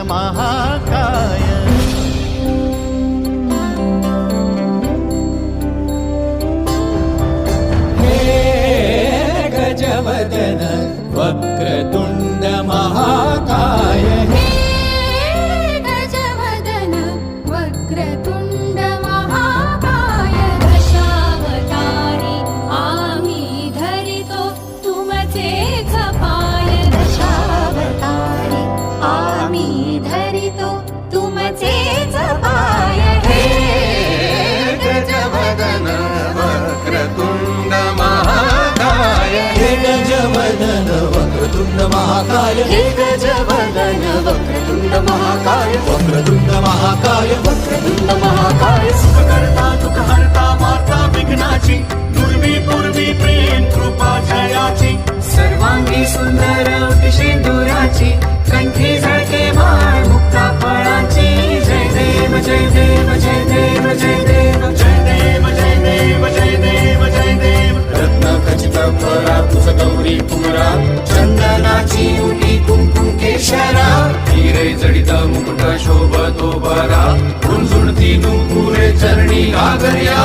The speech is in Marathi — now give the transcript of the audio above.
महाकाय। गजवदन वक्रतुंड महाकाय। गजवदन वक्रतुंड महाकाय। दशावतारी आम्ही धरितो तुमचेच पाय। दशावतारी आम्ही धरितो तुमचेच पाय। हे गजवदन वक्रतुंड महाकाय। हे गजवदन वक्रतुंड महाकाय। हे गजवदन वक्रतुंड महाकाय। वक्रतुंड महाकाय। वक्रतुंड महाकाय। सुखकर्ता दुःखहर्ता माता विघ्नाची, पूर्वी पूर्वी प्रेम कृपा जयाची, सर्वांगी सुंदर सिंदुराची, कंठी झळके माळ मुक्ता फळाची। जय देव जय देव जय देव जय देव जय देव जय देव जय देव जय देव। रत्न खचित फरा तुझ गौरी पुरा, चंदनाची उटी कुंकुम केशरा, हिरे जडित मुकुट शोभतो बरा, झुणझुणती नुपुरे चरणी घागर्या।